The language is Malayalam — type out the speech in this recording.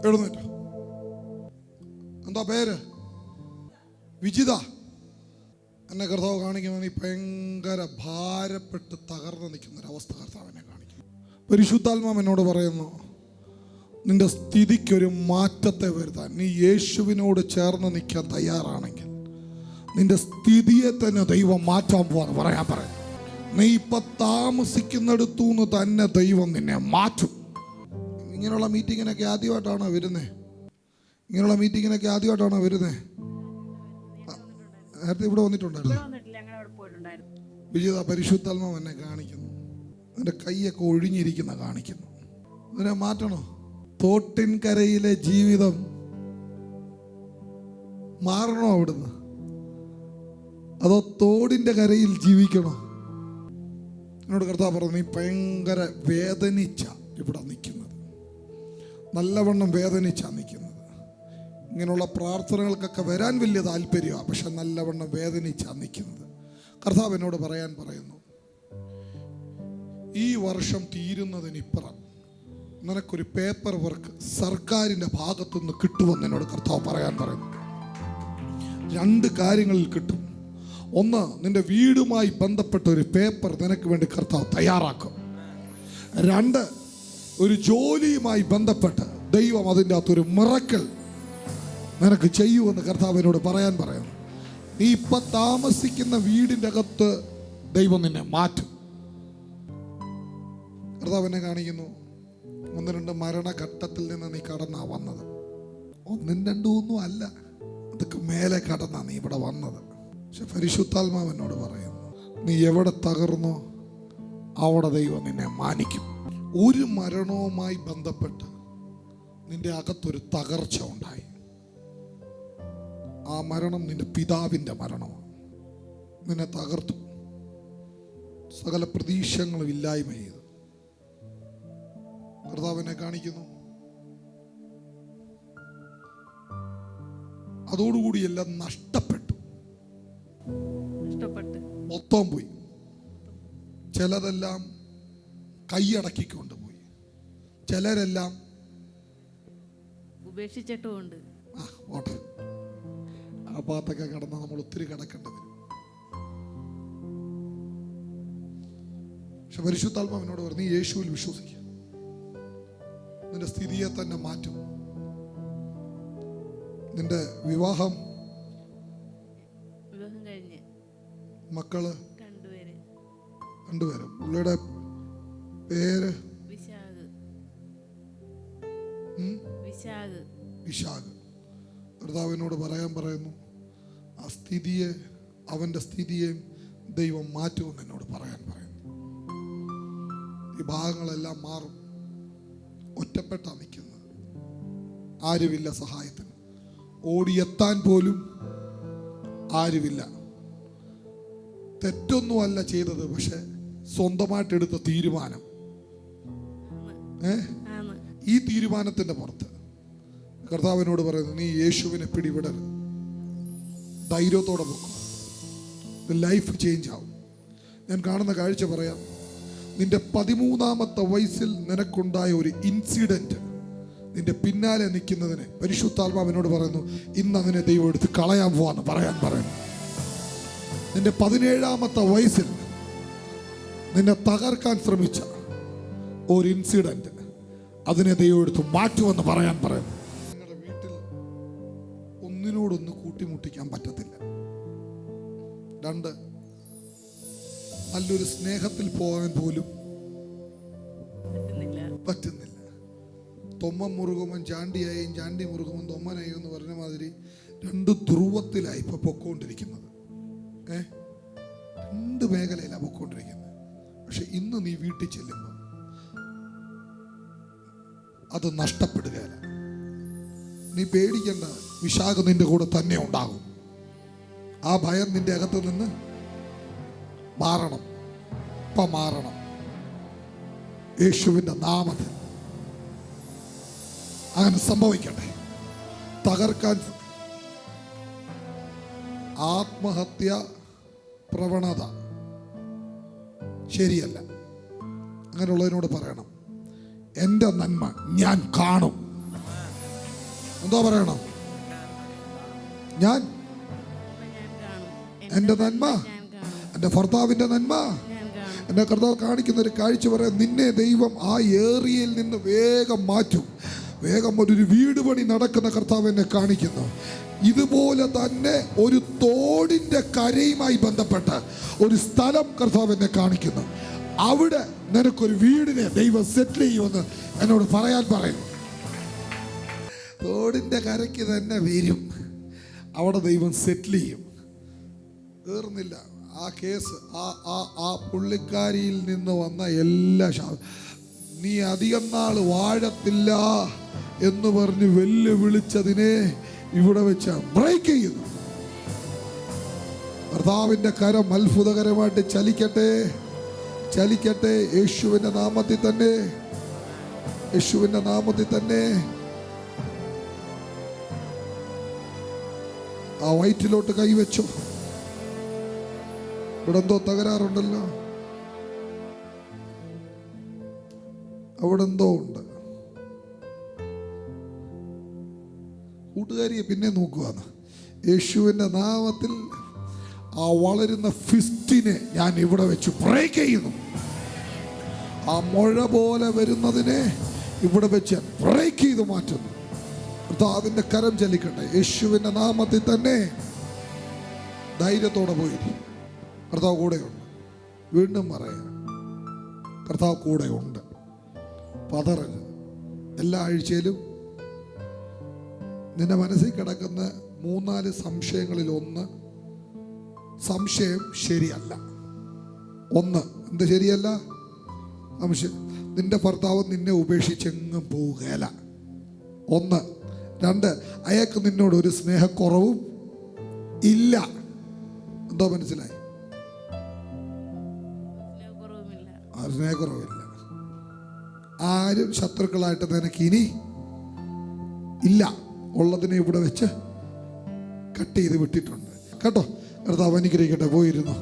എഴുന്നേറ്റ്. എന്താ പേര്? വിജിത. എന്നെ കർത്താവ് കാണിക്കുന്നത് നീ ഭയങ്കര ഭാരപ്പെട്ട് തകർന്ന് നിൽക്കുന്നൊരവസ്ഥ കർത്താവിനെ കാണിക്കും. പരിശുദ്ധാത്മാവ് എന്നോട് പറയുന്നു, നിന്റെ സ്ഥിതിക്കൊരു മാറ്റത്തെ വരുത്താൻ നീ യേശുവിനോട് ചേർന്ന് നിൽക്കാൻ തയ്യാറാണെങ്കിൽ നിന്റെ സ്ഥിതിയെ തന്നെ ദൈവം മാറ്റാൻ പോവാന്ന് പറയാൻ. നീ ഇപ്പം താമസിക്കുന്നിടത്തുനിന്ന് തന്നെ ദൈവം നിന്നെ മാറ്റും. ഇങ്ങനെയുള്ള മീറ്റിങ്ങിനൊക്കെ ആദ്യമായിട്ടാണോ വരുന്നത്? നേരത്തെ ഇവിടെ വന്നിട്ടുണ്ടായിരുന്നു? വിജിത, പരിശുദ്ധാത്മാവ് എന്നെ കാണിക്കുന്നു, നിന്റെ കൈയൊക്കെ ഒഴിഞ്ഞിരിക്കുന്ന കാണിക്കുന്നു. ഇതിനെ മാറ്റണോ? തോട്ടിൻകരയിലെ ജീവിതം മാറണോ അവിടുന്ന്? അതോ തോടിൻ്റെ കരയിൽ ജീവിക്കണോ? എന്നോട് കർത്താവ് പറഞ്ഞു, നീ ഭയങ്കര വേദനിച്ച ഇവിടെ നിൽക്കുന്നത്, നല്ലവണ്ണം വേദനിച്ചാ നിൽക്കുന്നത്. ഇങ്ങനെയുള്ള പ്രാർത്ഥനകൾക്കൊക്കെ വരാൻ വലിയ താല്പര്യമാണ്, പക്ഷെ നല്ലവണ്ണം വേദനിച്ചാ നിൽക്കുന്നത്. കർത്താവ് എന്നോട് പറയുന്നു, ഈ വർഷം തീരുന്നതിനിപ്പുറം നിനക്കൊരു പേപ്പർ വർക്ക് സർക്കാരിൻ്റെ ഭാഗത്തുനിന്ന് കിട്ടുമെന്ന് എന്നോട് കർത്താവ് പറയുന്നു. 2 കാര്യങ്ങളിൽ കിട്ടും. ഒന്ന്, നിന്റെ വീടുമായി ബന്ധപ്പെട്ട ഒരു പേപ്പർ നിനക്ക് വേണ്ടി കർത്താവ് തയ്യാറാക്കും. 2, ഒരു ജോലിയുമായി ബന്ധപ്പെട്ട് ദൈവം അതിൻ്റെ അകത്തൊരു മിറക്കിൾ നിനക്ക് ചെയ്യുമെന്ന് കർത്താവിനോട് പറയുന്നു. നീ ഇപ്പം താമസിക്കുന്ന വീടിൻ്റെ അകത്ത് ദൈവം നിന്നെ മാറ്റും. കർത്താവ് എന്നെ കാണിക്കുന്നു, 1-2 മരണഘട്ടത്തിൽ നിന്ന് നീ കടന്നാ വന്നത്. 1, 2 അല്ല, അതൊക്കെ മേലെ കടന്നാ നീ ഇവിടെ വന്നത്. പക്ഷെ പരിശുദ്ധാത്മാവ് എന്നോട് പറയുന്നു, നീ എവിടെ തകർന്നോ അവിടെ ദൈവം നിന്നെ മാനിക്കും. ഒരു മരണവുമായി ബന്ധപ്പെട്ട് നിന്റെ അകത്തൊരു തകർച്ച ഉണ്ടായി. ആ മരണം നിന്റെ പിതാവിൻ്റെ മരണമാണ്. നിന്നെ തകർത്തു, സകല പ്രതീക്ഷകളും ഇല്ലായ്മ ചെയ്തു. കർത്താവിനെ കാണിക്കുന്നു, അതോടുകൂടി എല്ലാം നഷ്ടപ്പെട്ടു, മൊത്തം പോയി. ചിലതെല്ലാം കൈയടക്കിക്കൊണ്ടുപോയി, ചിലരെല്ലാം ഉപേക്ഷിച്ചിട്ടുമുണ്ട്. ആ ഭാഗത്തൊക്കെ കടന്ന് നമ്മൾ ഒത്തിരി കിടക്കേണ്ടി വരും. പക്ഷെ പരിശുദ്ധാത്മാവിനോട് പറഞ്ഞു, നീ യേശുവിൽ വിശ്വസിക്കുക, നിന്റെ സ്ഥിതിയെ തന്നെ മാറ്റും. നിന്റെ വിവാഹം കഴിഞ്ഞ് മക്കള് 2 പേരും. പുള്ളിയുടെ പേര് വിശാഖ്. കർത്താവിനോട് പറയുന്നു, ആ സ്ഥിതിയെ, അവൻ്റെ സ്ഥിതിയെ ദൈവം മാറ്റുമെന്ന് എന്നോട് പറയുന്നു. ഈ ഭാഗങ്ങളെല്ലാം മാറും. ഒറ്റപ്പെട്ടാ നിൽക്കുന്നത്, ആരുമില്ല സഹായത്തിന്, ഓടിയെത്താൻ പോലും ആരുമില്ല. തെറ്റൊന്നുമല്ല ചെയ്തത്, പക്ഷെ സ്വന്തമായിട്ടെടുത്ത തീരുമാനം, ഈ തീരുമാനത്തിൻ്റെ പുറത്ത് കർത്താവിനോട് പറയുന്നു, നീ യേശുവിനെ പിടിവിടരുത്, ധൈര്യത്തോടെ പോക്കും, ലൈഫ് ചേഞ്ച് ആവും. ഞാൻ കാണുന്ന കാഴ്ച പറയാം. നിന്റെ 13ാമത്തെ വയസ്സിൽ നിനക്കുണ്ടായ ഒരു ഇൻസിഡന്റ് നിന്റെ പിന്നാലെ നിൽക്കുന്നതിന് പരിശുദ്ധാത്മാവിനോട് പറയുന്നു, ഇന്ന് അതിനെ ദൈവം എടുത്ത് കളയാൻ പോവാന്ന് പറയുന്നു. നിന്റെ 17ാമത്തെ വയസ്സിൽ നിന്നെ തകർക്കാൻ ശ്രമിച്ച ഒരു ഇൻസിഡന്റ് അതിനെ ദൈവം എടുത്ത് മാറ്റുമെന്ന് പറയുന്നു. നിങ്ങളുടെ വീട്ടിൽ ഒന്നിനോടൊന്ന് കൂട്ടിമുട്ടിക്കാൻ പറ്റത്തില്ല. 2, നല്ലൊരു സ്നേഹത്തിൽ പോകാൻ പോലും പറ്റുന്നില്ല. തൊമ്മൻ മുറുകുമൻ ചാണ്ടിയായും ചാണ്ടി മുറുകുമൻ തൊമ്മനായും എന്ന് പറഞ്ഞ മാതിരി 2 ധ്രുവത്തിലായി ഇപ്പൊ പൊക്കോണ്ടിരിക്കുന്നത്. 2 മേഖലയിലാണ് പൊക്കോണ്ടിരിക്കുന്നത്. പക്ഷെ ഇന്ന് നീ വീട്ടിൽ ചെല്ലുമ്പോൾ അത് നഷ്ടപ്പെടുകയല്ല. നീ പേടിക്കേണ്ട, വിശാഖ നിന്റെ കൂടെ തന്നെ ഉണ്ടാകും. ആ ഭയം നിന്റെ അകത്ത് നിന്ന് മാറണം. ഇപ്പം മാറണം, യേശുവിൻ്റെ നാമത്തിൽ അങ്ങനെ സംഭവിക്കട്ടെ. തകർക്കാൻ ആത്മഹത്യ പ്രവണത ശരിയല്ല. അങ്ങനെയുള്ളതിനോട് പറയണം, എൻ്റെ നന്മ ഞാൻ കാണും. എന്തോ പറയണം? ഞാൻ ഞാൻ കാണും. എൻ്റെ നന്മ, ഞാൻ കാണും. എൻ്റെ ഭർത്താവിൻ്റെ നന്മ ഞാൻ കാണും. എന്നെ കർത്താവ് കാണിക്കുന്ന ഒരു കാഴ്ച പറയാം. നിന്നെ ദൈവം ആ ഏറിയയിൽ നിന്ന് വേഗം മാറ്റും. വേഗം ഒരു വീട് പണി നടക്കുന്ന കർത്താവ് എന്നെ കാണിക്കുന്നു. ഇതുപോലെ തന്നെ ഒരു തോടിൻ്റെ കരയുമായി ബന്ധപ്പെട്ട ഒരു സ്ഥലം കർത്താവ് എന്നെ കാണിക്കുന്നു. അവിടെ നിനക്കൊരു വീടിനെ ദൈവം സെറ്റിൽ ചെയ്യുമെന്ന് എന്നോട് പറയാൻ പറയും. തോടിൻ്റെ കരയ്ക്ക് തന്നെ വരും, അവിടെ ദൈവം സെറ്റിൽ ചെയ്യും. തീർന്നില്ല ആ കേസ്. ആ പുള്ളിക്കാരിയിൽ നിന്ന് വന്ന എല്ലാ നീ അധികം നാൾ വാഴത്തില്ല എന്ന് പറഞ്ഞ് വെല്ലുവിളിച്ചതിനെ ഇവിടെ വെച്ച് ബ്രേക്ക് ചെയ്യുന്നു. കർത്താവിൻ്റെ കരം അത്ഭുതകരമായിട്ട് ചലിക്കട്ടെ, ചലിക്കട്ടെ. യേശുവിൻ്റെ നാമത്തിൽ തന്നെ, യേശുവിൻ്റെ നാമത്തിൽ തന്നെ. ആ വയറ്റിലോട്ട് കൈവച്ചോ. ഇവിടെ എന്തോ തകരാറുണ്ടല്ലോ, അവിടെ എന്തോ ഉണ്ട്. കൂട്ടുകാരിയെ പിന്നെ നോക്കുകയാണ്. യേശുവിൻ്റെ നാമത്തിൽ ആ വളരുന്ന ഫിസ്റ്റിനെ ഞാൻ ഇവിടെ വെച്ച് ബ്രേക്ക് ചെയ്യുന്നു. ആ മുഴ പോലെ വരുന്നതിനെ ഇവിടെ വെച്ച് ബ്രേക്ക് ചെയ്ത് മാറ്റുന്നു. കർത്താവിൻ്റെ കരം ചലിക്കട്ടെ. യേശുവിൻ്റെ നാമത്തിൽ തന്നെ ധൈര്യത്തോടെ പോയി. കർത്താവ് കൂടെയുണ്ട്. വീണ്ടും പറയാം, കർത്താവ് കൂടെയുണ്ട്. പതറരുത്. എല്ലാ ആഴ്ചയിലും നിന്റെ മനസ്സിൽ കിടക്കുന്ന 3-4 സംശയങ്ങളിൽ ഒന്ന്, സംശയം ശരിയല്ല. ഒന്ന്, എന്ത് ശരിയല്ല? സംശയം. നിന്റെ ഭർത്താവ് നിന്നെ ഉപേക്ഷിച്ചെങ്ങും പോവുകയില്ല. ഒന്ന്. 2, അയാൾക്ക് നിന്നോട് ഒരു സ്നേഹക്കുറവും ഇല്ല. എന്തോ മനസ്സിലായി? സ്നേഹക്കുറവില്ല. ആരും ശത്രുക്കളായിട്ട് നിനക്ക് ഇനി ഇല്ല. ഉള്ളതിനെ ഇവിടെ വെച്ച് കട്ട് ചെയ്ത് വിട്ടിട്ടുണ്ട് കേട്ടോ. കർത്താവ് അനുഗ്രഹിക്കട്ടെ. പോയിരുന്നു.